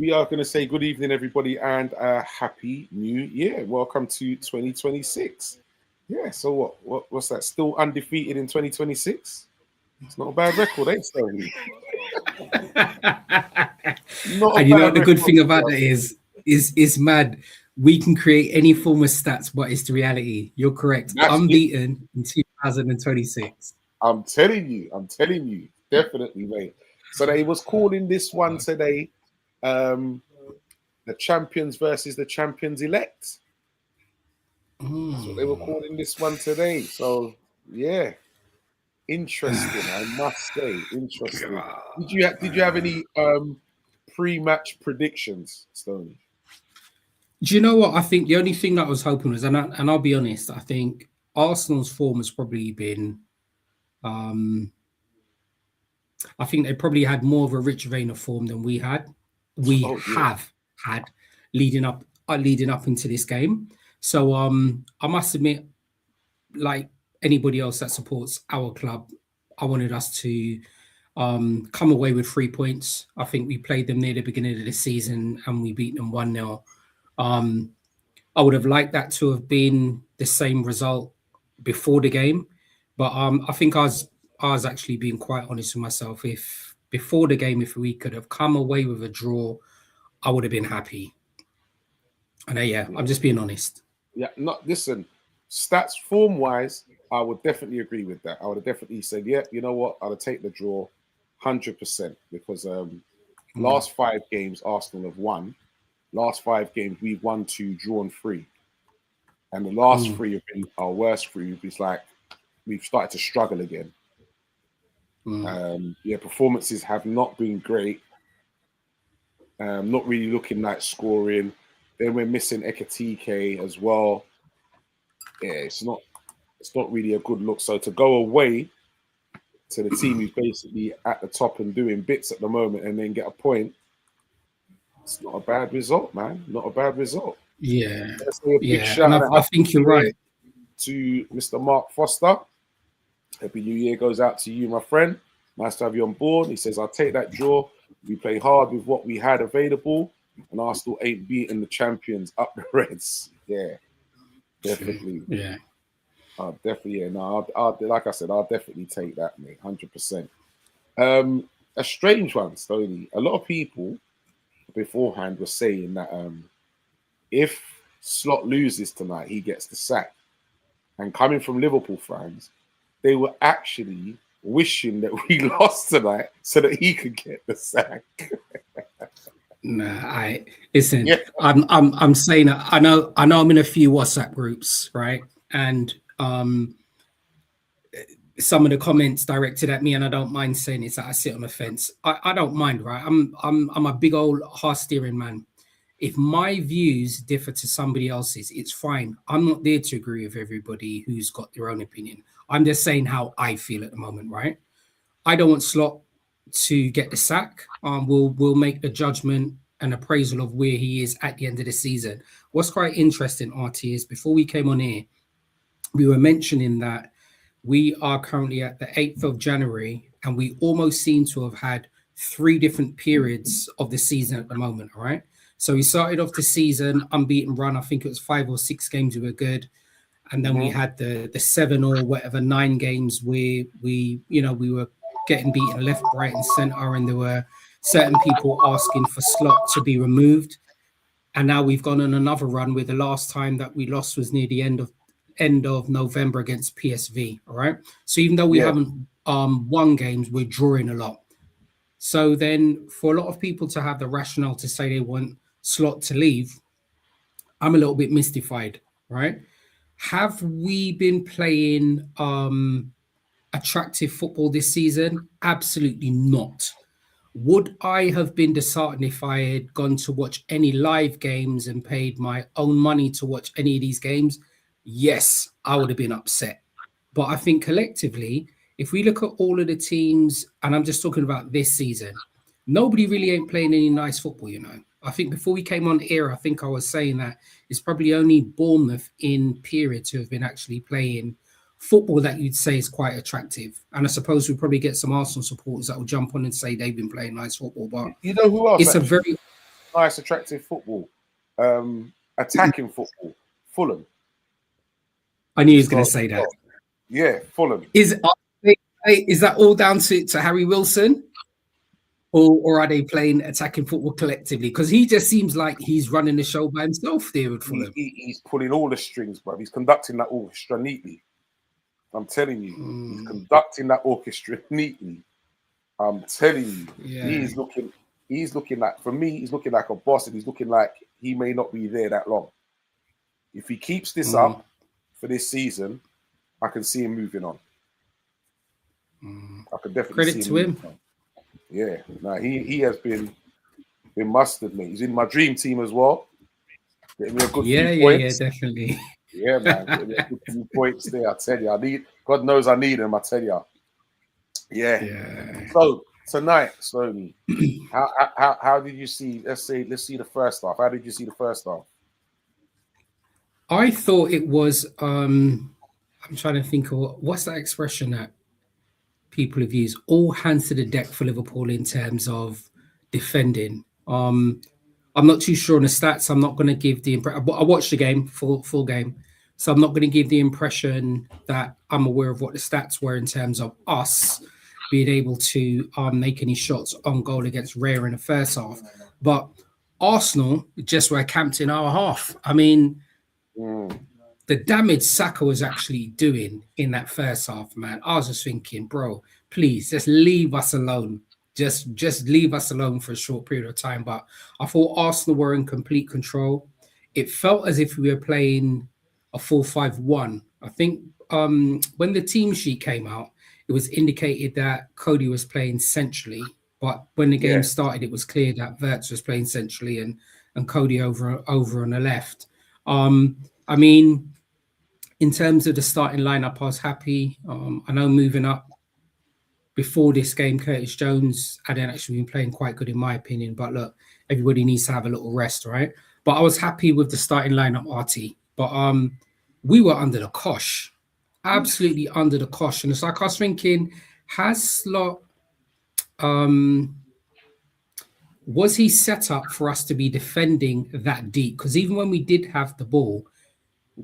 We are going to say good evening, everybody, and happy new year. Welcome to 2026. Yeah, so what's that? Still undefeated in 2026? It's not a bad record, eh, Sterling? Not a And you know bad what the good record. thing about it is mad. We can create any form of stats, but it's the reality. You're correct. That's it. Unbeaten in 2026. I'm telling you, definitely, mate. So they was calling this one today, the champions versus the champions elect. That's what they were calling this one today. So yeah, interesting. I must say, interesting. Did you have any pre-match predictions, Stoney? Do you know what? I think the only thing that I was hoping was, and I'll be honest, I think Arsenal's form has probably been, I think they probably had more of a rich vein of form than we had. We have had leading up into this game. So I must admit, like anybody else that supports our club, I wanted us to come away with 3 points. I think we played them near the beginning of the season and we beat them 1-0. I would have liked that to have been the same result before the game, but I think I was actually being quite honest with myself. If before the game, if we could have come away with a draw, I would have been happy. And I'm just being honest. Yeah, listen, stats form wise, I would definitely agree with that. I would have definitely said, yeah, you know what, I'll take the draw 100% because last 5 games Arsenal have won. Last 5 games we've won 2, drawn 3. And the last 3 have been our worst 3. It's like we've started to struggle again. Performances have not been great. Not really looking like scoring. Then we're missing Ekatike as well. Yeah, it's not really a good look. So to go away to the team who's basically at the top and doing bits at the moment and then get a point, it's not a bad result, man. Not a bad result. Yeah. Let's say a big shout out. I think you're right. To Mr. Mark Foster. Happy New Year goes out to you, my friend. Nice to have you on board. He says, I'll take that draw. We play hard with what we had available, and Arsenal ain't beating the champions up the Reds. Yeah, definitely. Yeah. Definitely. Yeah. No, I'll like I said, I'll definitely take that, mate. 100%. A strange one, Stoney. A lot of people beforehand were saying that if Slot loses tonight, he gets the sack. And coming from Liverpool fans, they were actually wishing that we lost tonight so that he could get the sack. Nah, listen. Yeah. I'm saying I know I'm in a few WhatsApp groups, right? And some of the comments directed at me, and I don't mind saying it's that I sit on the fence. I don't mind, right? I'm a big old horse steering man. If my views differ to somebody else's, it's fine. I'm not there to agree with everybody who's got their own opinion. I'm just saying how I feel at the moment, right? I don't want Slot to get the sack. We'll make the judgment and appraisal of where he is at the end of the season. What's quite interesting, RT, is before we came on here, we were mentioning that we are currently at the 8th of January, and we almost seem to have had 3 different periods of the season at the moment, all right? So we started off the season, unbeaten run. I think it was 5 or 6 games we were good. And then we had the 7 or whatever, 9 games where we were getting beaten left, right, and center. And there were certain people asking for Slot to be removed. And now we've gone on another run where the last time that we lost was near the end of November against PSV. All right. So even though we haven't won games, we're drawing a lot. So then for a lot of people to have the rationale to say they want Slot to leave, I'm a little bit mystified, right? Have we been playing attractive football this season? Absolutely not. Would I have been disheartened if I had gone to watch any live games and paid my own money to watch any of these games? Yes, I would have been upset. But I think collectively, if we look at all of the teams, and I'm just talking about this season, nobody really ain't playing any nice football, you know. I think before we came on air, I think I was saying that it's probably only Bournemouth in periods who have been actually playing football that you'd say is quite attractive. And I suppose we'll probably get some Arsenal supporters that will jump on and say they've been playing nice football. But you know who else? It's actually? nice, attractive football, attacking football. Fulham. I knew he was going So, to say that. yeah, Fulham. Is that all down to Harry Wilson? Or are they playing attacking football collectively? Because he just seems like he's running the show by himself there with Fulham. He's pulling all the strings, bro. He's conducting that orchestra neatly. I'm telling you, he's conducting that orchestra neatly. I'm telling you, he's looking like, for me, he's looking like a boss, and he's looking like he may not be there that long. If he keeps this up for this season, I can see him moving on. I can definitely credit see to him. On. Yeah, no, he has been mustard, mate. He's in my dream team as well. Getting me a good few points. Yeah, definitely. Yeah, man. Getting me a good few points there. I tell you, God knows I need him. I tell you. Yeah. So tonight, Stoney, how did you see? Let's see the first half. How did you see the first half? I thought it was. I'm trying to think of what's that expression that people have used. All hands to the deck for Liverpool in terms of defending. I'm not too sure on the stats. I'm not going to give the impression. I watched the game, full game, so I'm not going to give the impression that I'm aware of what the stats were in terms of us being able to make any shots on goal against Rare in the first half. But Arsenal just were camped in our half. I mean, the damage Saka was actually doing in that first half, man. I was just thinking, bro, please just leave us alone. Just leave us alone for a short period of time. But I thought Arsenal were in complete control. It felt as if we were playing a 4-5-1. I think when the team sheet came out, it was indicated that Cody was playing centrally. But when the game started, it was clear that Wirtz was playing centrally and Cody over on the left. I mean, in terms of the starting lineup, I was happy. I know moving up before this game, Curtis Jones hadn't actually been playing quite good in my opinion. But look, everybody needs to have a little rest, right? But I was happy with the starting lineup, RT. But we were under the cosh, absolutely under the cosh. And it's like I was thinking, has Slot, was he set up for us to be defending that deep? Because even when we did have the ball,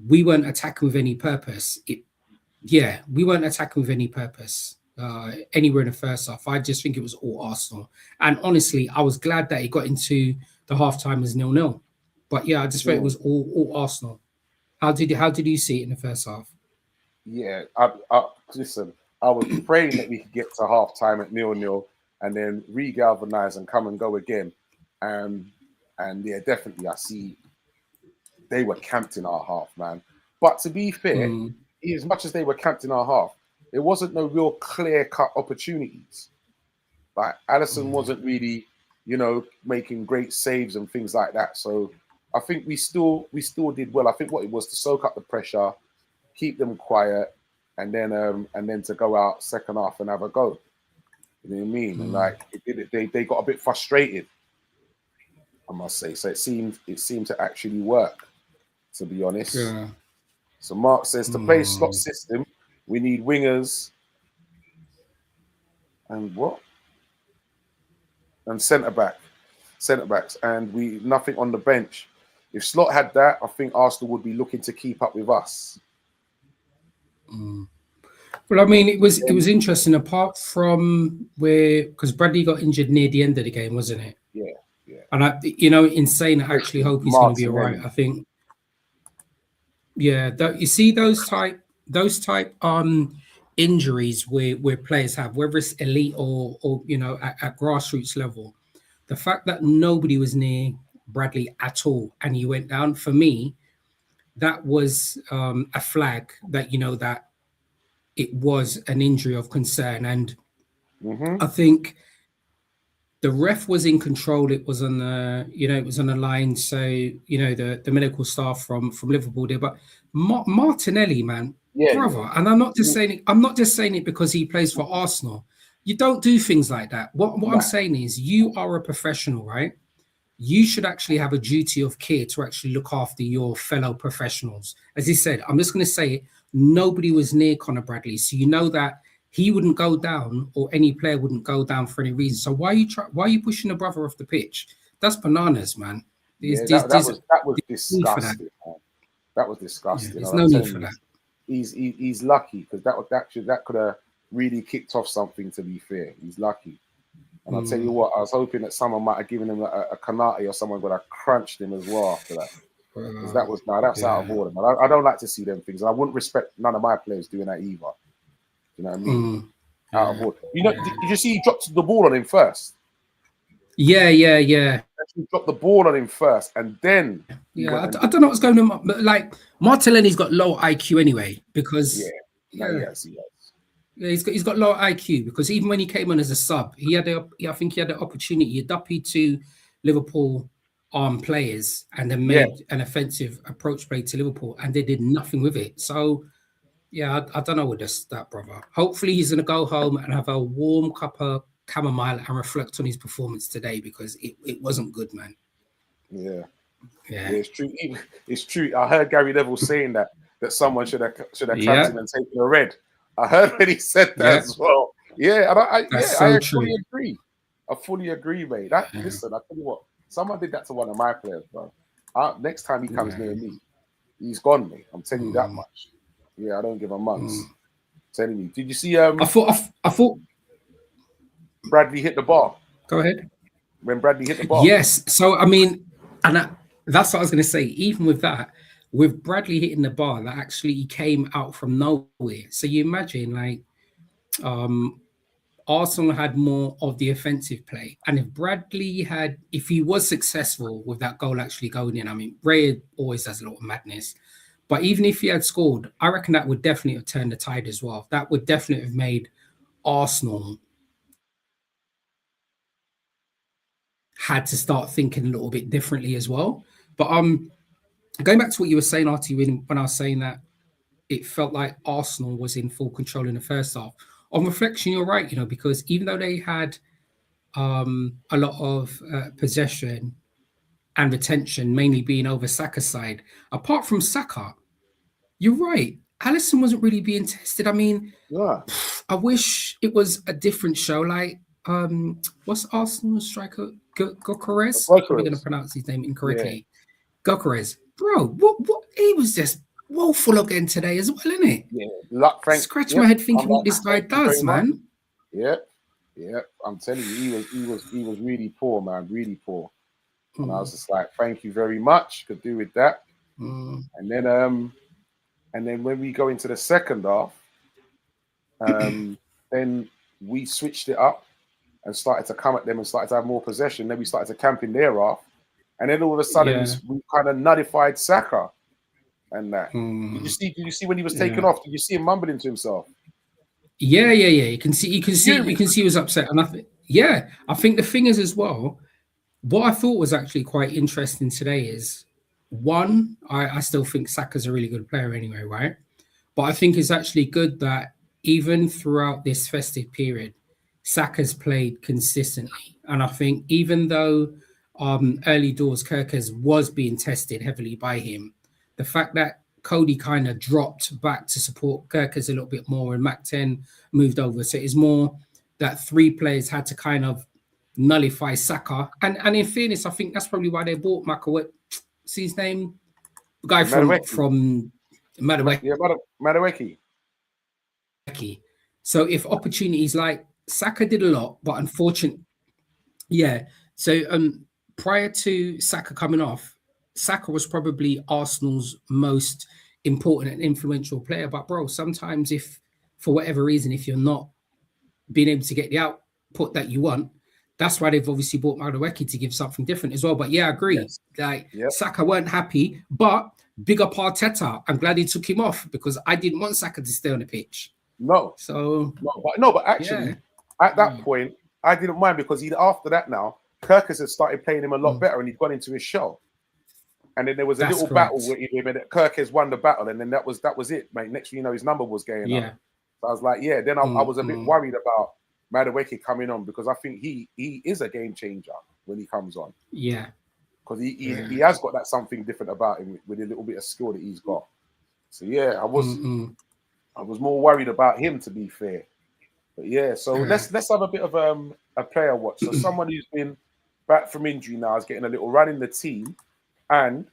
we weren't attacking with any purpose. We weren't attacking with any purpose anywhere in the first half. I just think it was all Arsenal. And honestly, I was glad that it got into the halftime as 0-0. But yeah, I just thought it was all Arsenal. How did you see it in the first half? Yeah, listen, I was praying that we could get to halftime at 0-0 and then regalvanize and come and go again. And yeah, definitely, I see they were camped in our half, man. But to be fair, as much as they were camped in our half, there wasn't no real clear-cut opportunities. Like Alisson wasn't really, making great saves and things like that. So I think we still did well. I think what it was to soak up the pressure, keep them quiet, and then to go out second half and have a go. You know what I mean? And like they got a bit frustrated, I must say. So it seemed to actually work, to be honest. Yeah. So Mark says to play slot system, we need wingers and what? And centre backs, and we nothing on the bench. If Slot had that, I think Arsenal would be looking to keep up with us. Well, I mean, it was interesting. Apart from because Bradley got injured near the end of the game, wasn't it? Yeah. And in saying, I actually hope he's going to be all right. I think. Yeah, you see those type injuries where players have, whether it's elite or at grassroots level, the fact that nobody was near Bradley at all and he went down, for me, that was a flag that that it was an injury of concern. And I think the ref was in control. It was on the it was on the line. So the medical staff from Liverpool there, but Martinelli, man, brother. Yeah. And I'm not just saying it because he plays for Arsenal. You don't do things like that. What I'm saying is, you are a professional, right? You should actually have a duty of care to actually look after your fellow professionals. As he said, I'm just going to say it, nobody was near Conor Bradley, so you know that he wouldn't go down, or any player wouldn't go down for any reason. So why are you pushing the brother off the pitch? that's bananas, man. Yeah, There's that was need for that. disgusting, man. That was Yeah, disgusting. there's And no I'm need telling for you, that. he's lucky because that could have really kicked off something. To be fair, he's lucky. And I'll tell you what, I was hoping that someone might have given him a Kanate or someone would have crunched him as well after that. Because that's out of order, man. I don't like to see them things. And I wouldn't respect none of my players doing that either. You know what I mean? Out of order. You know, did you see he dropped the ball on him first? Yeah. He dropped the ball on him first, and then I don't know what's going on. But like Martinelli's got low IQ anyway, because yes. Yeah, he's got low IQ because even when he came on as a sub, I think he had the opportunity. He duppied two Liverpool players and then made an offensive approach play to Liverpool, and they did nothing with it. So yeah, I don't know what that brother. Hopefully he's gonna go home and have a warm cup of chamomile and reflect on his performance today, because it wasn't good, man. Yeah, Yeah. it's true. It's true. I heard Gary Neville saying that someone should have clamped him and taken a red. I heard when he said that as well. Yeah, and I fully agree. I fully agree, mate. Listen, I tell you what, someone did that to one of my players, bro. Next time he comes near me, he's gone, mate. I'm telling you that much. Yeah, I don't give a months. Telling you. Did you see? I thought Bradley hit the bar. Go ahead. When Bradley hit the bar. Yes. So I mean, that's what I was going to say. Even with that, with Bradley hitting the bar, that actually came out from nowhere. So you imagine, like, Arsenal had more of the offensive play, and if he was successful with that goal actually going in, I mean, Ray always has a lot of madness, but even if he had scored, I reckon that would definitely have turned the tide as well. That would definitely have made Arsenal had to start thinking a little bit differently as well. But going back to what you were saying, Artie, when I was saying that it felt like Arsenal was in full control in the first half. On reflection, you're right, because even though they had a lot of possession and retention, mainly being over Saka's side, apart from Saka, you're right. Alisson wasn't really being tested. I mean, I wish it was a different show. Like, what's Arsenal's striker? Gyökeres? I'm probably going to pronounce his name incorrectly. Yeah. Gyökeres. Bro, what? He was just woeful again today as well, isn't it? Yeah. Scratch my head thinking what this guy does, man. Yeah. I'm telling you, he was really poor, man. Really poor. And I was just like, thank you very much. Could do with that. And then when we go into the second half, then we switched it up and started to come at them and started to have more possession. Then we started to camp in their half. And then all of a sudden we kind of nullified Saka and that. Did you see when he was taken off? Did you see him mumbling to himself? Yeah. You can see he was upset. And I think the thing is as well, what I thought was actually quite interesting today is, one, I still think Saka's a really good player anyway, right? But I think it's actually good that even throughout this festive period, Saka's played consistently. And I think even though early doors Kirkers was being tested heavily by him, the fact that Cody kind of dropped back to support Kirkers a little bit more and Mac 10 moved over. So it's more that three players had to kind of nullify Saka. And in fairness, I think that's probably why they bought Makawet. See his name? The guy from Madueke. Yeah, Madueke. So if opportunities like Saka did a lot, but unfortunately, So prior to Saka coming off, Saka was probably Arsenal's most important and influential player. But bro, sometimes if for whatever reason, if you're not being able to get the output that you want, that's why they've obviously bought Madueke to give something different as well. But yeah, I agree. Yes. Saka weren't happy, but big up Arteta. I'm glad he took him off because I didn't want Saka to stay on the pitch. No. So but actually, at that point, I didn't mind because after that now, Kirkers had started playing him a lot better and he'd gone into his shell. And then there was a little battle with him and Kirkers won the battle, and then that was it, mate. Next thing you know, his number was going up. So I was like, then I was a bit worried about Madueke coming on because I think he is a game changer when he comes on. Yeah. Because he has got that something different about him with a little bit of skill that he's got. So I was more worried about him, to be fair. But so let's have a bit of a player watch. So someone who's been back from injury now, is getting a little run in the team, and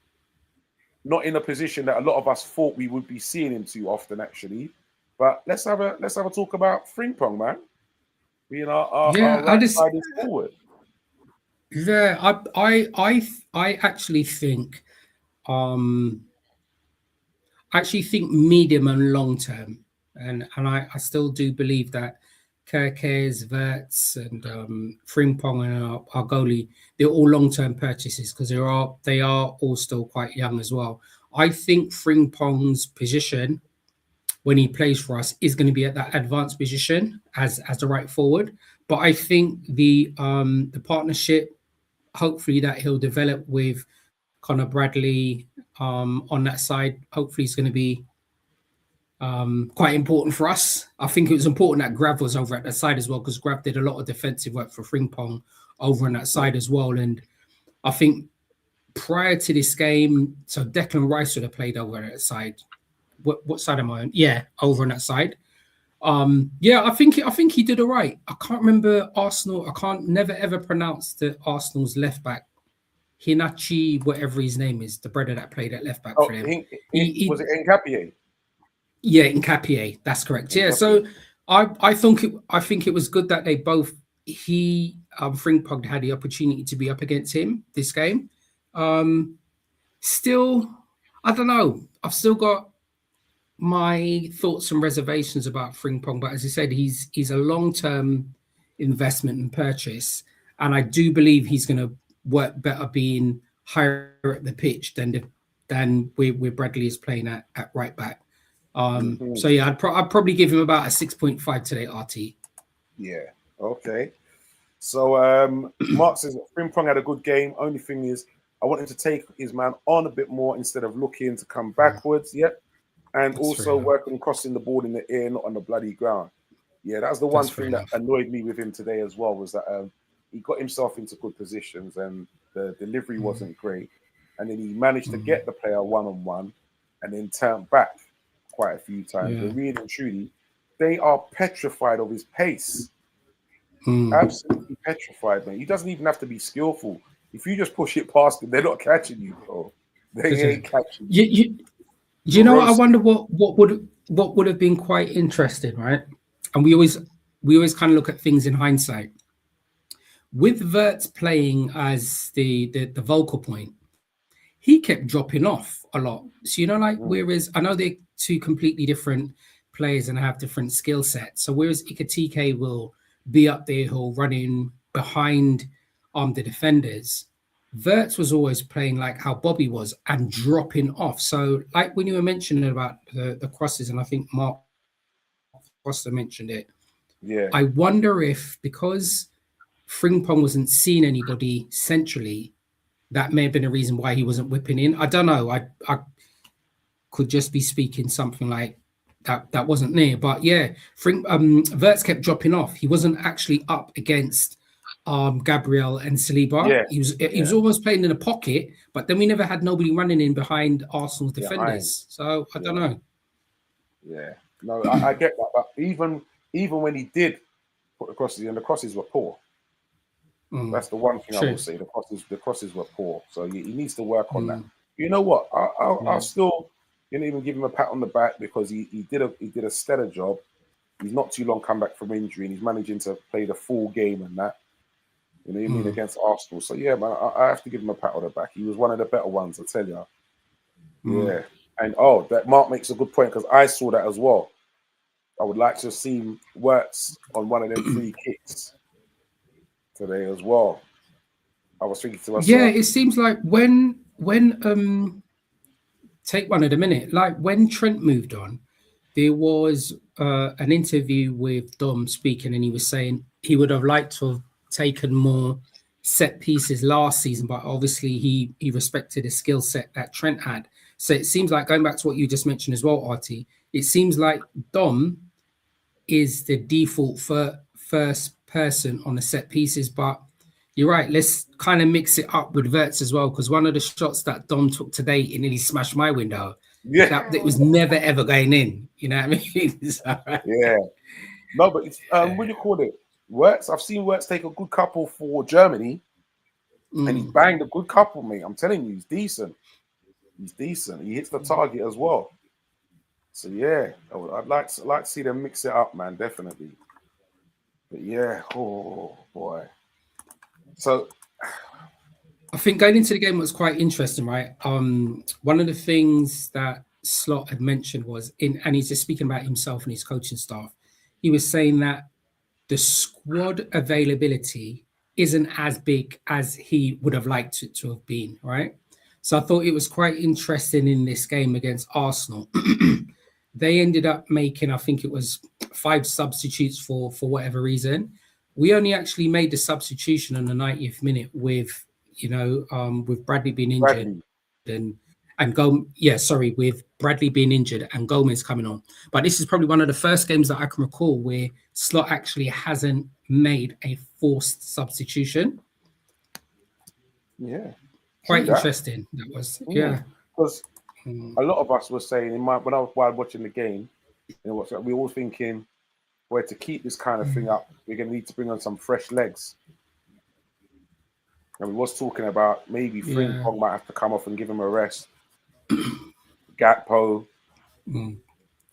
not in a position that a lot of us thought we would be seeing him too often, actually. But let's have a talk about Frimpong, man. Being our Yeah, right side is forward. yeah, I actually think medium and long term, and I still do believe that Kirkes, Verts, and Frimpong and our goalie, they're all long term purchases because they are all still quite young as well. I think Frimpong's position when he plays for us is going to be at that advanced position as the right forward. But I think the partnership, hopefully that he'll develop with Connor Bradley on that side, hopefully is going to be quite important for us. I think it was important that Grav was over at that side as well because Grav did a lot of defensive work for Frimpong over on that side as well. And I think prior to this game, so Declan Rice would have played over at that side. What side am I on? Yeah, over on that side. Yeah, I think he did all right. I can't remember Arsenal. I can't never ever pronounce the Arsenal's left back, Hinachi, whatever his name is, the brother that played at left back for them. Was it Nkapie? Yeah, Nkapie. That's correct. Yeah, so I think it was good that they both Frimpong had the opportunity to be up against him this game. Still, I don't know. I've still got my thoughts and reservations about Frimpong, but as I said, he's a long-term investment and purchase, and I do believe he's going to work better being higher at the pitch than where Bradley is playing at right back. So yeah, I'd probably give him about a 6.5 today, RT. Yeah. Okay. So Mark says Frimpong had a good game. Only thing is, I want him to take his man on a bit more instead of looking to come backwards. Yep. And that's also work on crossing the ball in the air, not on the bloody ground. Yeah, that's the one thing that annoyed me with him today as well, was that he got himself into good positions and the delivery wasn't great. And then he managed to get the player one-on-one and then turn back quite a few times. But really and truly, they are petrified of his pace. Absolutely petrified, man. He doesn't even have to be skillful. If you just push it past them, they're not catching you, bro. They ain't catching you. You know, I wonder what would have been quite interesting, right? And we always kind of look at things in hindsight. With Verts playing as the vocal point, he kept dropping off a lot. So whereas I know they're two completely different players and have different skill sets. So whereas Ikatike will be up there, he'll run in behind the defenders. Verts was always playing like how Bobby was and dropping off. So like when you were mentioning about the crosses, and I think Mark Foster mentioned it. Yeah. I wonder if because Frimpong wasn't seeing anybody centrally, that may have been a reason why he wasn't whipping in. I don't know. I could just be speaking something like that wasn't there. But yeah, Verts kept dropping off. He wasn't actually up against Gabriel and Saliba. Yeah. He was almost playing in a pocket, but then we never had nobody running in behind Arsenal's defenders. So I don't know. Yeah, no, I get that, but even when he did put the crosses in, the crosses were poor. That's the one thing I will say. The crosses were poor, so he needs to work on that. You know what? I'll still even give him a pat on the back because he did a stellar job. He's not too long come back from injury, and he's managing to play the full game and that. You know what I mean, against Arsenal. So yeah, man, I have to give him a pat on the back. He was one of the better ones, I tell you. Yeah, and that Mark makes a good point because I saw that as well. I would like to see Wirtz on one of them free kicks today as well. I was thinking to myself. Yeah, it seems like when take one at a minute. Like when Trent moved on, there was an interview with Dom speaking, and he was saying he would have liked to have taken more set pieces last season, but obviously he respected the skill set that Trent had. So it seems like, going back to what you just mentioned as well, Artie, it seems like Dom is the default for first person on the set pieces, but you're right, let's kind of mix it up with Verts as well, because one of the shots that Dom took today, it nearly smashed my window. Yeah, that was never ever going in. You know what I mean? So, yeah. No, but it's what do you call it? Wirtz. I've seen Wirtz take a good couple for Germany, And he banged a good couple, mate. I'm telling you, he's decent. He's decent. He hits the target as well. So yeah, I'd like to see them mix it up, man. Definitely. But yeah, oh boy. So I think going into the game was quite interesting, right? One of the things that Slot had mentioned was and he's just speaking about himself and his coaching staff. He was saying that the squad availability isn't as big as he would have liked it to have been, right? So I thought it was quite interesting in this game against Arsenal. They ended up making, I think it was 5 substitutes for whatever reason. We only actually made the substitution on the 90th minute with, with Bradley being injured Bradley, with Bradley being injured and Gomez coming on. But this is probably one of the first games that I can recall where Slot actually hasn't made a forced substitution. yeah, quite interesting. That was, yeah. Because a lot of us were saying when I was watching the game, we were all thinking, well, to keep this kind of thing up, we're going to need to bring on some fresh legs. And we was talking about maybe Frimpong might have to come off and give him a rest. Gakpo, you know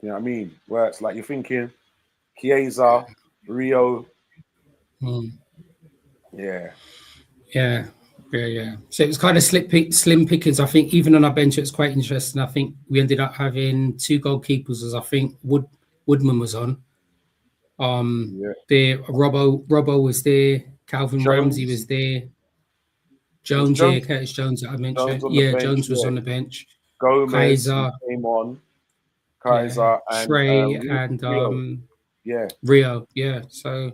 what I mean? Where it's like you're thinking, Chiesa, Rio, yeah. So it was kind of slim pickings. I think even on our bench, it's quite interesting. I think we ended up having 2 goalkeepers, as I think Woodman was on. There, Robbo was there. Calvin Ramsey was there. Curtis Jones that I mentioned. Jones was on the bench. Gomez came on. Kaiser and Trey and Rio. Yeah, so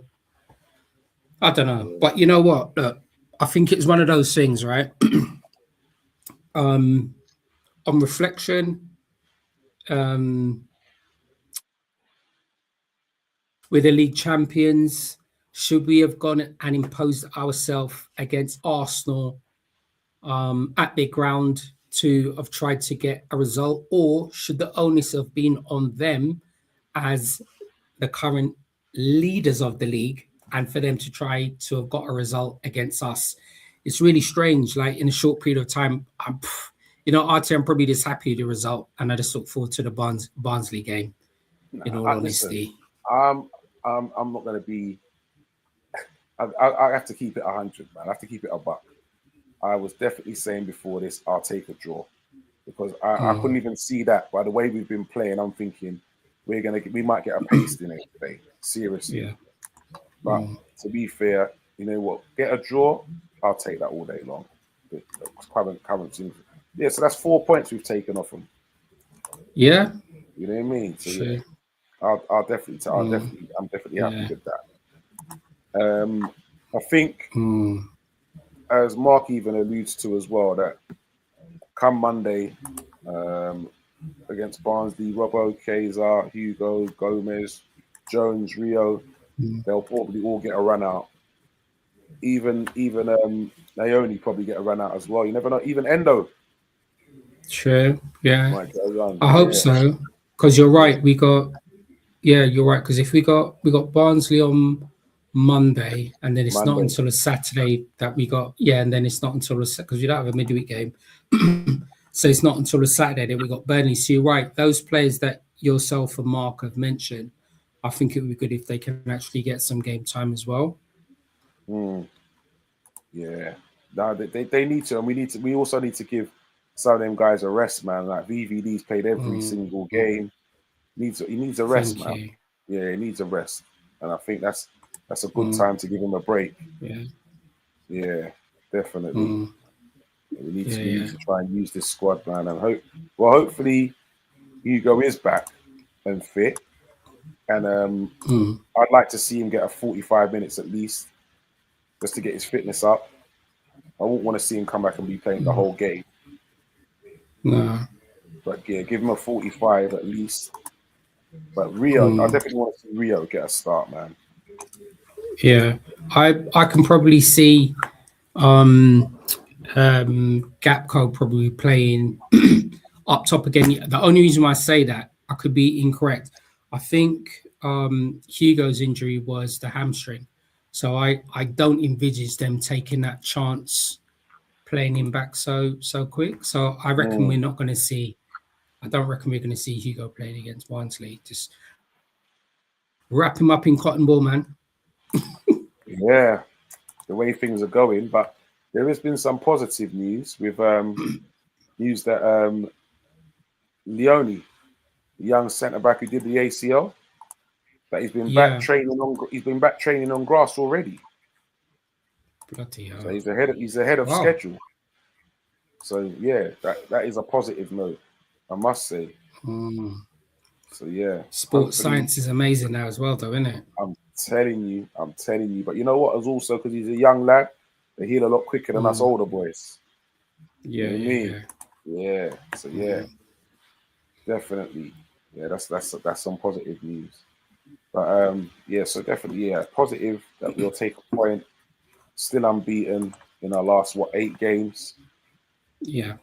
I don't know, but you know what? Look, I think it's one of those things, right? On reflection, we're the league champions. Should we have gone and imposed ourselves against Arsenal at their ground to have tried to get a result, or should the onus have been on them as the current leaders of the league and for them to try to have got a result against us? It's really strange. Like in a short period of time, I'm probably just happy with the result, and I just look forward to the Barnsley game. In all honesty, I'm not going to be. I have to keep it 100, man. I have to keep it a buck. I was definitely saying before this, I'll take a draw because I couldn't even see that by the way we've been playing. I'm thinking we might get a paste in it today. Seriously. Yeah. But to be fair, you know what? Get a draw, I'll take that all day long. Current teams. Yeah, so that's 4 points we've taken off them. Yeah. You know what I mean? So sure. yeah, I'm definitely happy with that. I think as Mark even alludes to as well, that come Monday against Barnsley, Robbo, Chiesa, Hugo, Gomez, Jones, Rio, they'll probably all get a run out. Even Naomi probably get a run out as well. You never know. Even Endo. True. Yeah. I hope so. Because you're right. You're right. Because if we got Barnsley on Monday, and then it's not until a Saturday that we got. Yeah, and then it's not until because we don't have a midweek game. So it's not until a Saturday that we got Burnley. So you're right. Those players that yourself and Mark have mentioned, I think it would be good if they can actually get some game time as well. Yeah, no, they need to, and we also need to give some of them guys a rest, man. Like VVD's played every single game. He needs a rest, man. Yeah, he needs a rest, and I think that's a good time to give him a break. Yeah, definitely. We need to try and use this squad, man, and hopefully Hugo is back and fit, and I'd like to see him get a 45 minutes at least, just to get his fitness up. I wouldn't want to see him come back and be playing the whole game. No. But yeah, give him a 45 at least. But Rio, I definitely want to see Rio get a start, man. Yeah, I can probably see Gakpo probably playing up top again. The only reason why I say that, I could be incorrect. I think Hugo's injury was the hamstring. So I don't envisage them taking that chance playing him back so quick. So I reckon we're not going to see. I don't reckon we're going to see Hugo playing against Barnsley. Just wrap him up in cotton ball, man. Yeah, the way things are going, but there has been some positive news with news that Leone, the young centre back who did the ACL, that he's been back training on grass already. Bloody hell. So he's ahead of schedule. So yeah, that is a positive note, I must say. So yeah, sports science is amazing now as well, though, isn't it? I'm telling you. But you know what? As also because he's a young lad, they heal a lot quicker than us older boys. Yeah, you know what I mean? Yeah. So yeah, definitely. Yeah, that's some positive news. But yeah, so definitely, yeah, positive that we'll take a point. Still unbeaten in our last 8 games. Yeah.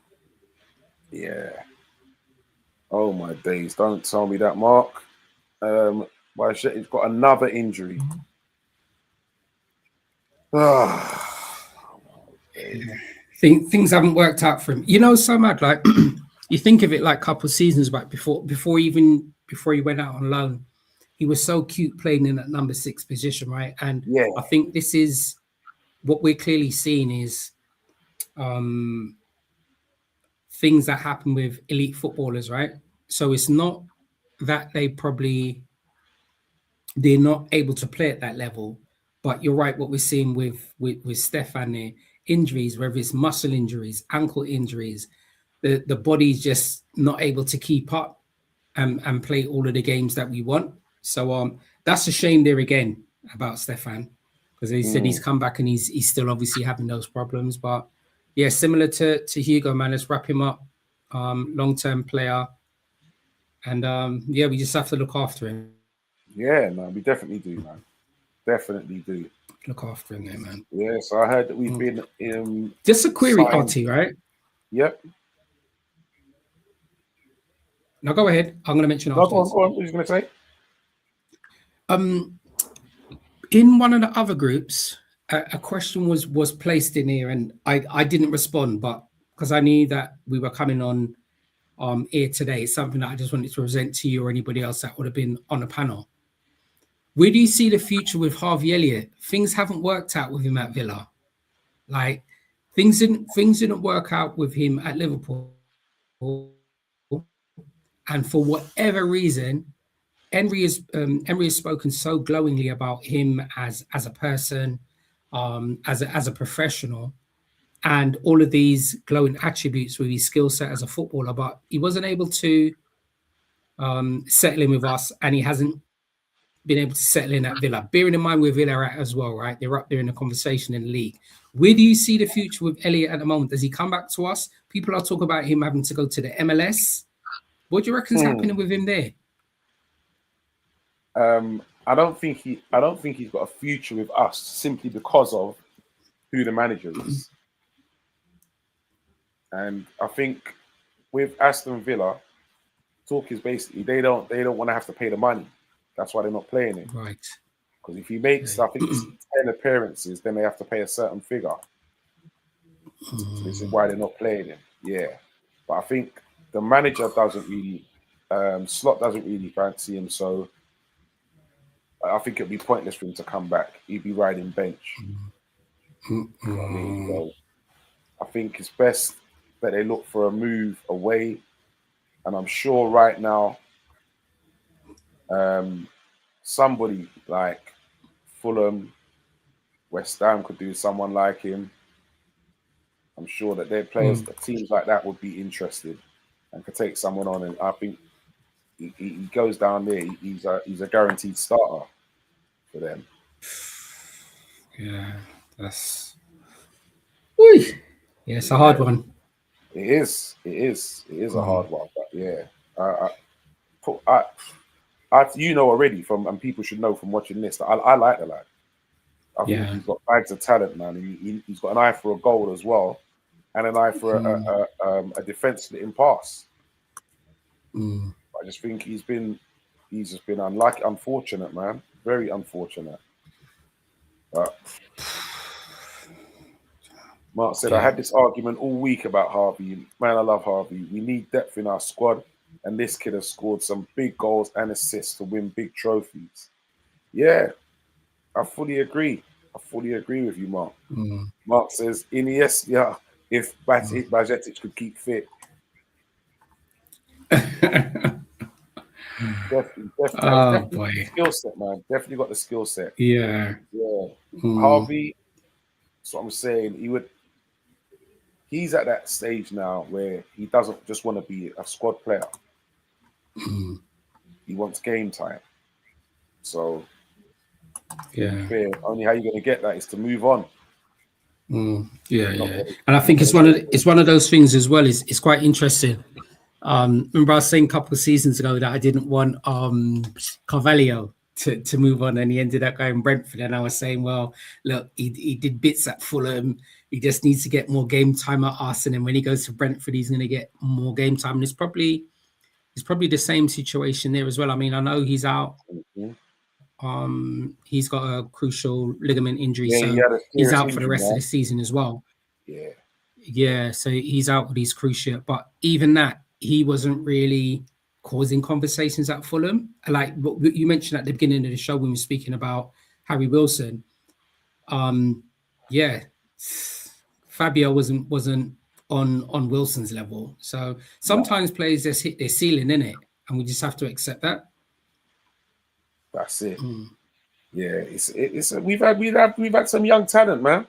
Yeah. Oh my days! Don't tell me that, Mark. He's got another injury. Things haven't worked out for him. You know, so mad. Like you think of it like a couple of seasons back before he went out on loan. He was so cute playing in that number 6 position, right? And yeah, I think this is what we're clearly seeing is things that happen with elite footballers, right? So it's not that they're not able to play at that level, but you're right. What we're seeing with Stefan there, injuries, whether it's muscle injuries, ankle injuries, the body's just not able to keep up and play all of the games that we want. So that's a shame there again about Stefan, because he said he's come back and he's still obviously having those problems. But yeah, similar to Hugo, man, let's wrap him up. Long-term player. And yeah, we just have to look after him. Yeah, man, we definitely do, man. Definitely do. Look after him there, man. Yeah, so I heard that we've been just a query, RT, right? Yep. Now go ahead. I'm going to mention afterwards. Go on. What are you going to say? In one of the other groups, a question was placed in here, and I didn't respond, but because I knew that we were coming on here today, it's something that I just wanted to present to you or anybody else that would have been on the panel. Where do you see the future with Harvey Elliott? Things haven't worked out with him at Villa. Like things didn't work out with him at Liverpool. And for whatever reason, Henry has spoken so glowingly about him as a person, as a professional, and all of these glowing attributes with his skill set as a footballer. But he wasn't able to settle in with us, and he hasn't been able to settle in at Villa. Bearing in mind where Villa are at as well, right? They're up there in the conversation in the league. Where do you see the future with Elliott at the moment? Does he come back to us? People are talking about him having to go to the MLS. What do you reckon is happening with him there? I don't think he's got a future with us simply because of who the manager is. And I think with Aston Villa, talk is basically they don't want to have to pay the money. That's why they're not playing him. Right. Because if he makes, I think it's 10 appearances, then they have to pay a certain figure. So this is why they're not playing him. Yeah. But I think the manager doesn't really, Slot doesn't really fancy him. So I think it'd be pointless for him to come back. He'd be riding bench. You know what I mean? So I think it's best that they look for a move away. And I'm sure right now, somebody like Fulham, West Ham could do someone like him. I'm sure that their players, teams like that would be interested and could take someone on. And I think he goes down there. He's a guaranteed starter for them. Yeah, that's. Whee! Yeah, it's a hard one. It is a hard one. But yeah, you know already from, and people should know from watching this, that I like the lad. I think he's got bags of talent, man. He's got an eye for a goal as well, and an eye for a defense splitting pass. I just think he's just been unfortunate, man. Very unfortunate. But Mark said, I Yeah. had this argument all week about Harvey. Man, I love Harvey. We need depth in our squad, and this kid has scored some big goals and assists to win big trophies. Yeah, I fully agree. I fully agree with you, Mark. Mm. Mark says, Iniesta, if Mm. Bajetic could keep fit, definitely, Oh definitely got the boy. skill set, man. Definitely got the skill set. Yeah. Yeah. Mm. Harvey, that's what I'm saying. He's at that stage now where he doesn't just want to be a squad player. Mm. He wants game time. So to be Yeah. fair, only how you're going to get that is to move on. Mm. Yeah. You're not Yeah. going to, And I you're not think going it's to one go of it's one of those things as well. It's quite interesting. Remember I was saying a couple of seasons ago that I didn't want Carvalho to move on, and he ended up going Brentford. And I was saying, well, look, he did bits at Fulham. He just needs to get more game time at us, and then when he goes to Brentford, he's going to get more game time. And it's probably the same situation there as well. I mean, I know he's out. Mhm. He's got a crucial ligament injury, Yeah, so he had a he's serious out for the injury, rest of the man. season as well. Yeah, Yeah, so he's out with his cruciate, but even that, he wasn't really causing conversations at Fulham. Like what you mentioned at the beginning of the show when we were speaking about Harry Wilson. Um, yeah, Fabio wasn't on Wilson's level. So no, sometimes players just hit their ceiling in it, and we just have to accept that. that's it. Mm, Yeah, we've had some young talent, man.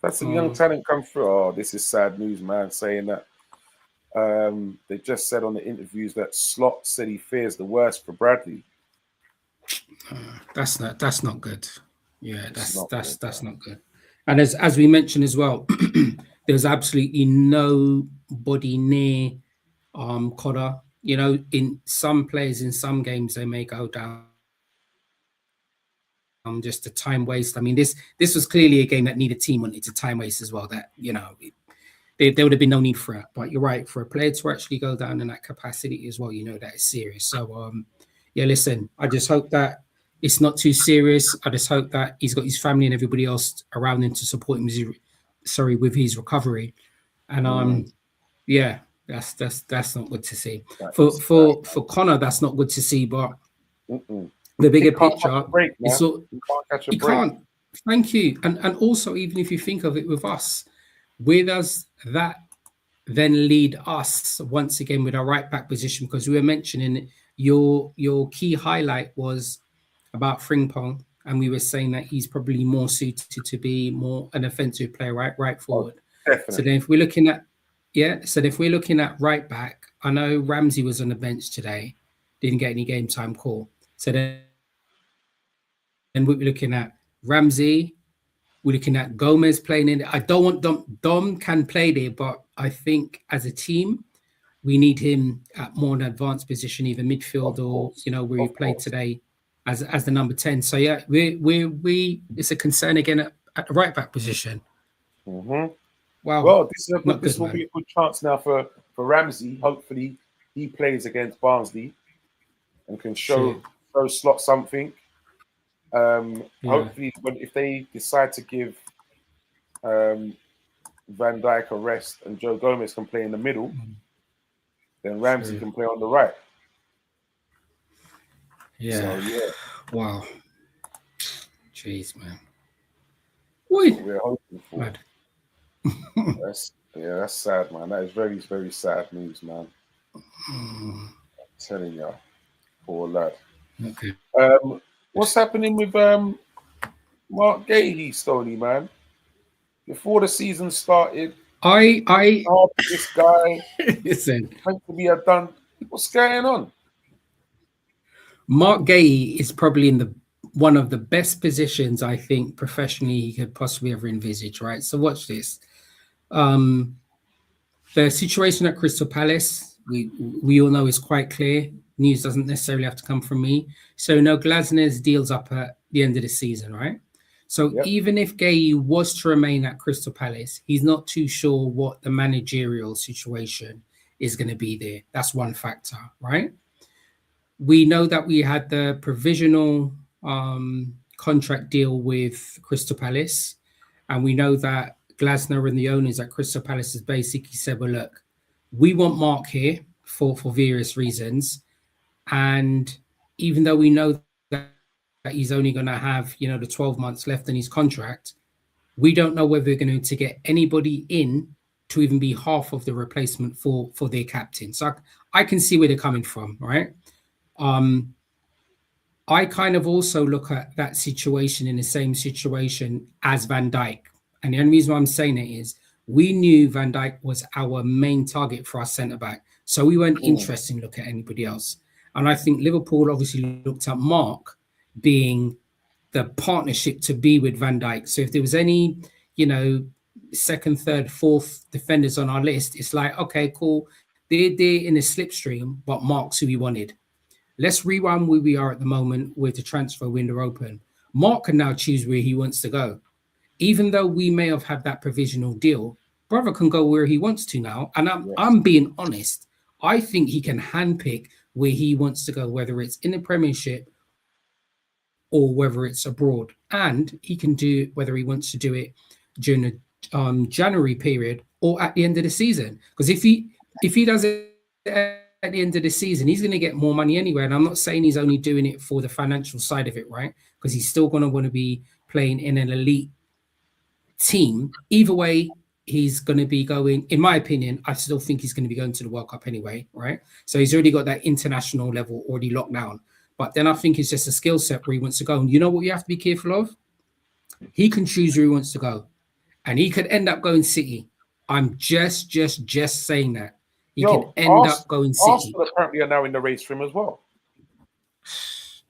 Had some young mm, talent come through. Oh, this is sad news, man. Saying that they just said on the interviews that Slot said he fears the worst for Bradley. that's not good. Yeah, It's that's not that's good, that's man. not good. And as we mentioned as well, there's absolutely nobody near Cotter. You know, in some players in some games they may go down just a time waste. I mean, this was clearly a game that needed team wanted to time waste as well. That there would have been no need for it. But you're right, for a player to actually go down in that capacity as well, you know that is serious. Yeah, listen, I just hope that it's not too serious. I just hope that he's got his family and everybody else around him to support him with his recovery. And Mm, yeah, that's not good to see. that is For sad. Connor, that's not good to see. But Mm-mm. the bigger Kid can't catch picture, a break, it's man. all He can't catch a you break. can't. Thank you. And also, even if you think of it where does that then lead us once again with our right back position? Because we were mentioning your key highlight was about Frimpong, and we were saying that he's probably more suited to be more an offensive player, right Oh, forward. So then definitely. if we're looking at so if we're looking at right back, I know Ramsey was on the bench today, didn't get any game time call. So then we're looking at Ramsey, we're looking at Gomez playing in. I don't want Dom can play there, but I think as a team we need him at more an advanced position, either midfield or Of where he course. played Of today course. as the number 10. So yeah, we it's a concern again at the right back position. Hmm. Wow, Well, this is a not good. good, This will man. be a good chance now for Ramsey. Hopefully, he plays against Barnsley and can True. show Slot something. Yeah. Hopefully, if they decide to give um, Van Dijk a rest and Joe Gomez can play in the middle, Mm, then Ramsey true. can play on the right. Yeah. So yeah, Wow. Jeez, man. that's Oi. what we're hoping for. Mad. That's sad, man. That is very sad news, man. Mm, Telling you, poor lad. okay. What's happening with Mark Gahey, Stony, man? Before the season started, I oh, this guy listen. meant to be a done. What's going on? Mark Gay is probably in the one of the best positions I think professionally he could possibly ever envisage. Right. So watch this. Um, the situation at Crystal Palace, we all know is quite clear. News doesn't necessarily have to come from me. So no, Glasner's deals up at the end of the season, right? So Yep. even if Gay was to remain at Crystal Palace, he's not too sure what the managerial situation is going to be there. That's one factor, right? We know that we had the provisional contract deal with Crystal Palace, and we know that Glasner and the owners at Crystal Palace has basically said, well, look, we want Mark here for various reasons. And even though we know that he's only going to have, the 12 months left in his contract, we don't know whether we're going to get anybody in to even be half of the replacement for their captain. So I can see where they're coming from, right? Um, I kind of also look at that situation in the same situation as Van Dijk. And the only reason why I'm saying it is we knew Van Dijk was our main target for our centre back. So we weren't interested in looking at anybody else. And I think Liverpool obviously looked at Mark being the partnership to be with Van Dijk. So if there was any, second, third, fourth defenders on our list, it's like, okay, cool. They're in a slipstream, but Mark's who we wanted. Let's rewind where we are at the moment with the transfer window open. Mark can now choose where he wants to go. Even though we may have had that provisional deal, brother can go where he wants to now. And I'm being honest. I think he can handpick where he wants to go, whether it's in the Premiership or whether it's abroad. And he can do whether he wants to do it during the January period or at the end of the season. Because if he does it at the end of the season, he's going to get more money anyway. And I'm not saying he's only doing it for the financial side of it, right? Because he's still going to want to be playing in an elite team. Either way, he's going to be going, in my opinion, I still think he's going to be going to the World Cup anyway, right? So he's already got that international level already locked down. But then I think it's just a skill set where he wants to go. And you know what you have to be careful of? He can choose where he wants to go. And he could end up going City. I'm just saying that. He could end up going City. Arsenal apparently are now in the race for him as well.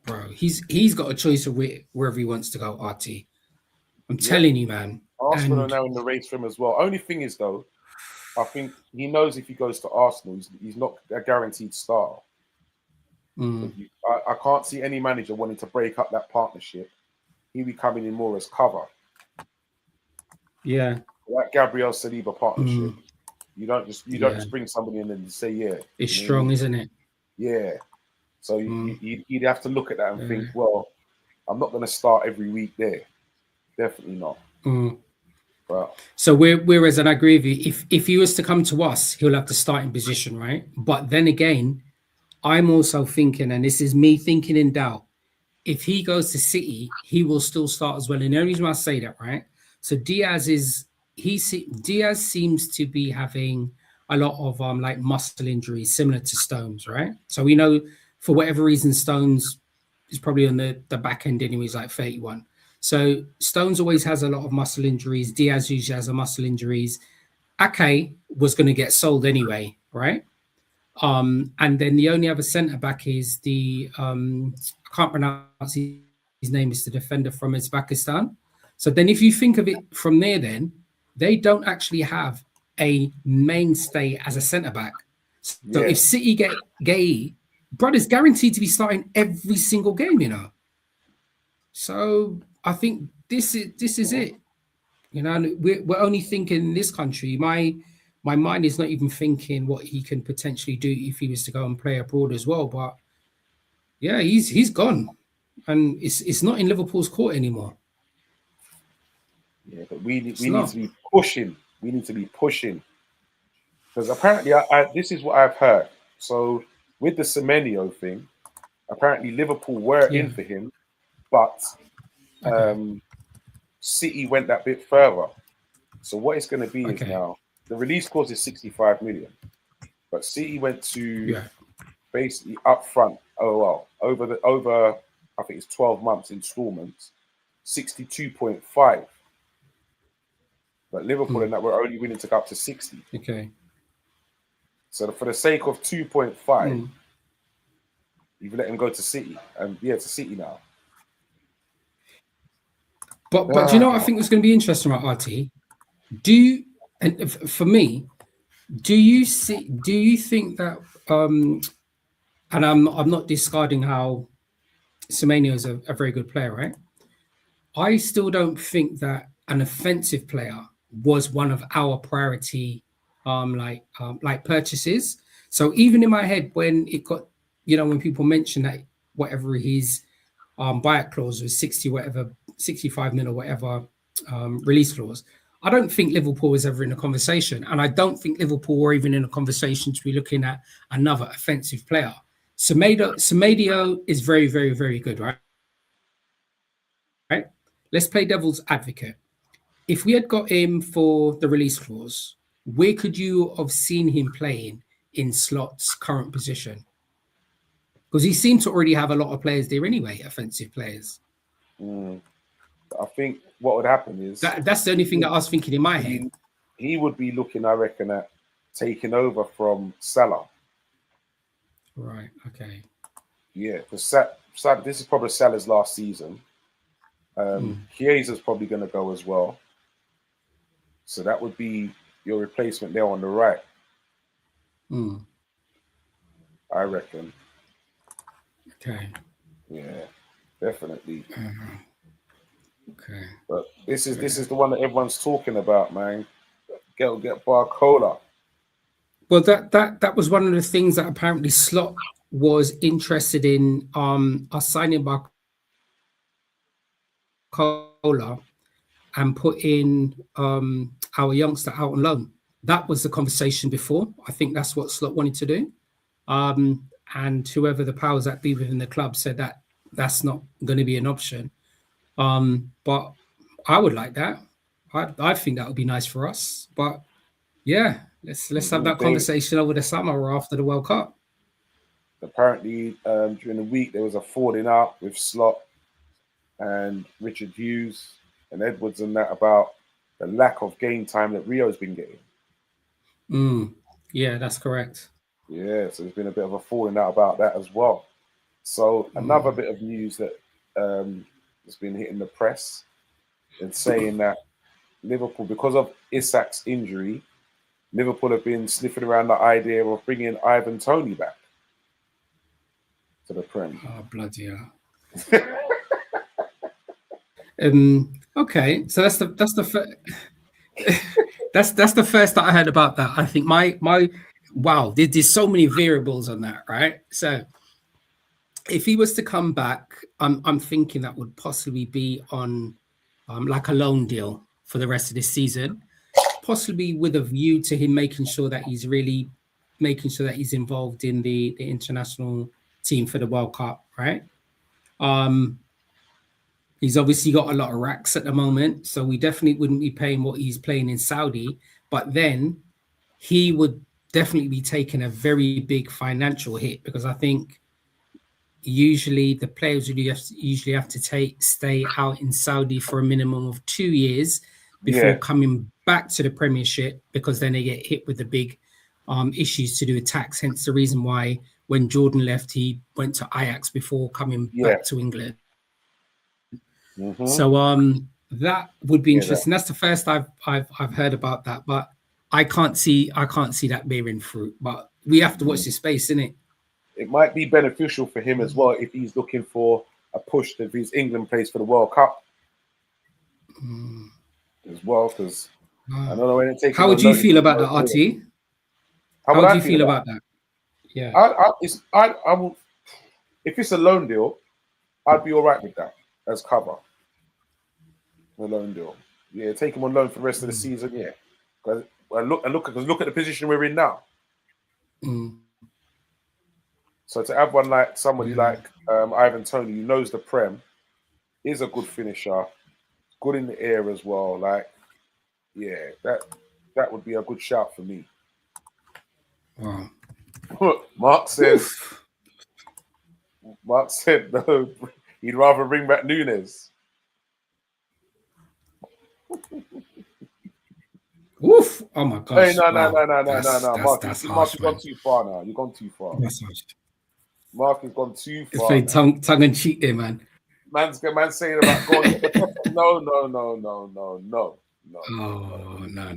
Bro, he's got a choice of wherever he wants to go, RT. I'm telling you, man. Arsenal are now in the race for him as well. Only thing is, though, I think he knows if he goes to Arsenal, he's not a guaranteed starter. I can't see any manager wanting to break up that partnership. He'll be coming in more as cover. Yeah. That Gabriel Saliba partnership. You don't just bring somebody in and say, it's strong, isn't it? Yeah. So you'd have to look at that and think, well, I'm not going to start every week there. Definitely not. But, so whereas, and I agree with you, if he was to come to us, he'll have to start in position, right? But then again, I'm also thinking, and this is me thinking in doubt, if he goes to City, he will still start as well. And the only reason why I say that, right? So Diaz seems to be having a lot of like muscle injuries similar to Stones, right? So we know for whatever reason Stones is probably on the back end anyway, he's like 31. So Stones always has a lot of muscle injuries. Diaz usually has a muscle injuries. Ake was going to get sold anyway, right? And then the only other centre back is the I can't pronounce his name. Is the defender from Uzbekistan. So then, if you think of it from there, then they don't actually have a mainstay as a centre back. So if City get Gay, brother's guaranteed to be starting every single game, So I think this is it. We're only thinking in this country. My mind is not even thinking what he can potentially do if he was to go and play abroad as well. But yeah, he's gone, and it's not in Liverpool's court anymore. Yeah, but we need to be pushing. We need to be pushing because apparently, this is what I've heard. So with the Semenyo thing, apparently Liverpool were in for him, but City went that bit further. So what it's going to be is now the release clause is 65 million, but City went to basically upfront. Over I think it's 12 months installments, 62.5. But Liverpool and that were only willing to go up to 60. Okay. So for the sake of 2.5, you've let him go to City, and to City now. But do you know what I think was going to be interesting about RT? For me, do you think that and I'm not discarding how Semenyo is a very good player, right? I still don't think that an offensive player was one of our priority like purchases. So even in my head, when it got, when people mentioned that whatever his buyout clause was 65 mil or whatever release clause, I don't think Liverpool was ever in a conversation, and I don't think Liverpool were even in a conversation to be looking at another offensive player. Semedo is very, very, very good, right? Let's play devil's advocate. If we had got him for the release clause, where could you have seen him playing in Slot's current position? Because he seemed to already have a lot of players there anyway, offensive players. Mm. I think what would happen is That's the only thing that I was thinking in my head. he would be looking, I reckon, at taking over from Salah. Right. Okay. Yeah, because this is probably Salah's last season. Chiesa's probably going to go as well. So that would be your replacement there on the right. I reckon. Okay. Yeah, definitely. Okay. But this is the one that everyone's talking about, man. Get Barcola. Well, that was one of the things that apparently Slot was interested in us signing Barcola and putting our youngster out on loan. That was the conversation before. I think that's what Slot wanted to do. And whoever the powers that be within the club said that that's not going to be an option. But I would like that. I think that would be nice for us. But yeah, let's have that conversation over the summer or after the World Cup. Apparently, during the week there was a falling out with Slot and Richard Hughes and Edwards and that about the lack of game time that Rio's been getting. Yeah, that's correct. Yeah, so there's been a bit of a falling out about that as well. So another bit of news that has been hitting the press and saying that Liverpool, because of Isak's injury, Liverpool have been sniffing around the idea of bringing Ivan Toney back to the Prem. Oh, bloody hell. Okay, so that's the that's the first that I heard about that. I think my wow, there's so many variables on that, right? So if he was to come back, I'm thinking that would possibly be on like a loan deal for the rest of this season, possibly with a view to him making sure that he's involved in the international team for the World Cup, right? He's obviously got a lot of racks at the moment, so we definitely wouldn't be paying what he's playing in Saudi. But then he would definitely be taking a very big financial hit, because I think usually the players would usually have to stay out in Saudi for a minimum of 2 years before coming back to the Premiership, because then they get hit with the big issues to do with tax. Hence the reason why when Jordan left, he went to Ajax before coming back to England. So that would be interesting. That's the first I've heard about that, but I can't see that bearing fruit. But we have to watch this space, innit? It might be beneficial for him as well if he's looking for a push if his England plays for the World Cup as well. Because I don't know when it takes. How would you feel about that, RT? How would you feel about that? Yeah, I will. If it's a loan deal, I'd be all right with that as cover. A loan deal, yeah. Take him on loan for the rest of the season, yeah. Because look at the position we're in now. So to have one like somebody like Ivan Toney, who knows the Prem, is a good finisher, good in the air as well. Like, yeah, that would be a good shout for me. Wow. Mark said no, he'd rather bring back Nunes. Oof! Oh my gosh! Hey, no. Mark, you've gone too far now. You've gone too far. Mark has gone too far. It's very tongue in cheek there, man. Man's saying about going. No. Oh no.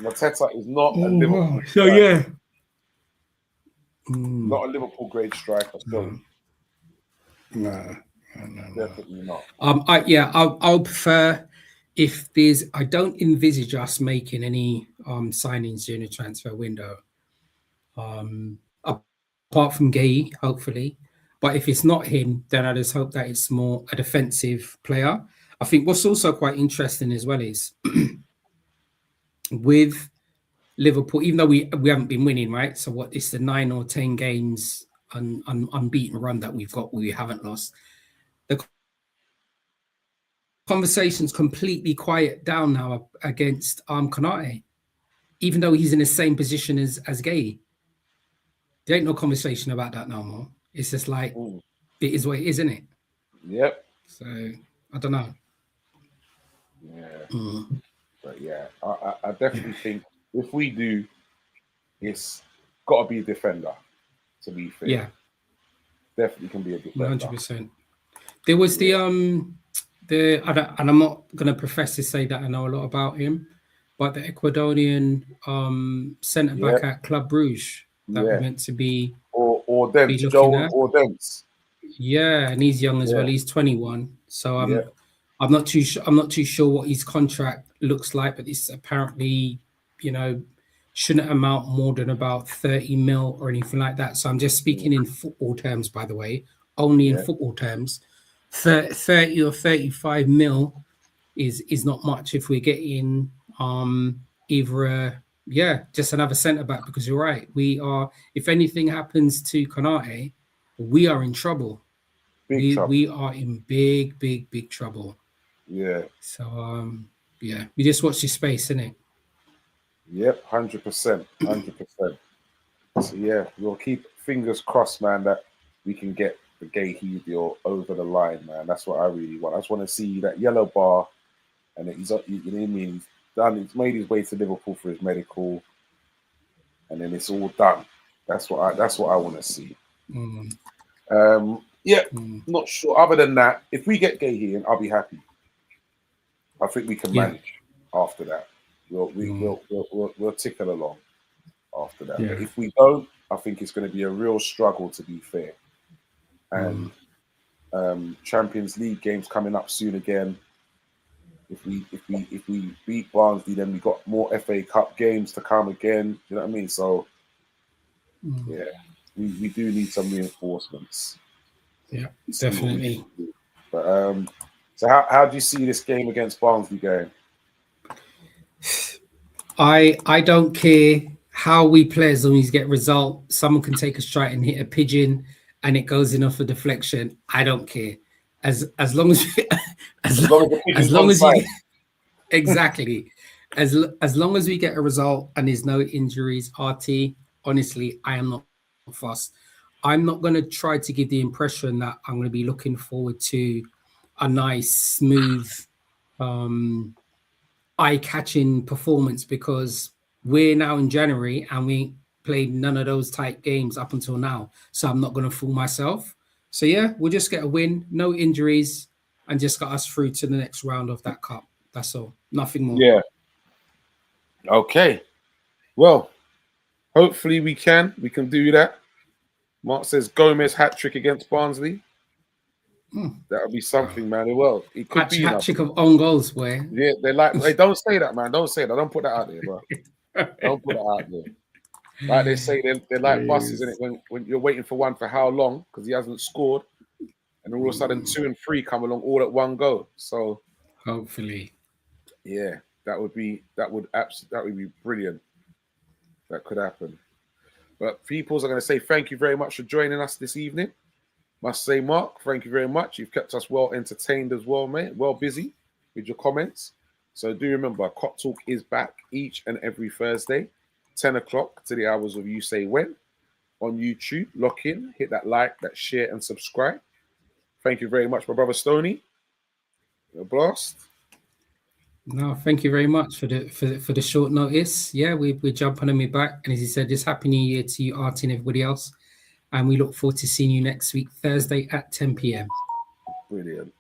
Mateta is not a Liverpool. So yeah. Not a Liverpool grade striker. No. Definitely not. I'll prefer if there's. I don't envisage us making any signings during the transfer window. Apart from Gay, hopefully. But if it's not him, then I just hope that it's more a defensive player. I think what's also quite interesting as well is with Liverpool, even though we haven't been winning, right? So what? It's the 9 or 10 games unbeaten run that we've got. We haven't lost. The conversation's completely quiet down now against Konate, even though he's in the same position as Gay. There ain't no conversation about that no more. It's just like it is what it is, isn't it? Yep. So I don't know. Yeah. But yeah, I definitely think if we do, it's got to be a defender. To be fair, Yeah, definitely can be a defender. 100%. There was the and I'm not gonna profess to say that I know a lot about him, but the Ecuadorian centre back at Club Brugge that we're meant to be Dents, looking Joel at. or Dents. Yeah, and he's young as well. He's 21, so I'm not too sure. I'm not too sure what his contract looks like, but it's apparently, shouldn't amount more than about 30 mil or anything like that. So I'm just speaking in football terms, by the way, only in football terms. 30 or 35 mil is not much if we're getting either just another centre back, because you're right. We are, if anything happens to Konate, we are in trouble. Big trouble. We are in big trouble. Yeah. So we just watch this space, innit? Yep, 100%. 100%. So yeah, we'll keep fingers crossed, man, that we can get the Gay deal over the line, man. That's what I really want. I just want to see that yellow bar, and that he's up. You know what I mean? He's done. He's made his way to Liverpool for his medical, and then it's all done. That's what I want to see. Not sure. Other than that, if we get Gay here, I'll be happy. I think we can manage after that. We'll tickle along after that. But if we don't, I think it's going to be a real struggle, to be fair. And Champions League games coming up soon again. If we beat Barnsley, then we got more FA Cup games to come again. You know what I mean? So yeah, we do need some reinforcements. Yeah, definitely. But so how do you see this game against Barnsley going? I don't care how we play as long as you get result. Someone can take a strike and hit a pigeon and it goes in off a deflection. I don't care. As long as as long as you exactly as long as we get a result and there's no injuries, RT, honestly, I am not fussed. I'm not going to try to give the impression that I'm going to be looking forward to a nice, smooth, eye-catching performance, because we're now in January and we played none of those type games up until now. So I'm not going to fool myself. So yeah, we'll just get a win, no injuries, and just got us through to the next round of that cup. That's all. Nothing more. Yeah. Okay. Well, hopefully we can do that. Mark says Gomez hat trick against Barnsley. That'll be something, man. Well, it could be hat trick of own goals, where they're like, hey, don't say that, man. Don't say that. Don't put that out there, bro. Don't put that out there. Like they say, they're like buses, isn't it? When you're waiting for one for how long because he hasn't scored, and all of a sudden 2 and 3 come along all at one go. So hopefully, yeah, that would be brilliant. That could happen. But peoples are going to say thank you very much for joining us this evening. Must say, Mark, thank you very much. You've kept us well entertained as well, mate. Well busy with your comments. So do remember, Cop Talk is back each and every Thursday, 10 o'clock to the hours of You Say When on YouTube. Lock in, hit that like, that share, and subscribe. Thank you very much, my brother Stoney. A blast. No, thank you very much for the short notice. Yeah, we're jumping on me back. And as he said, just Happy New Year to you, Art, and everybody else. And we look forward to seeing you next week, Thursday at 10 p.m. Brilliant.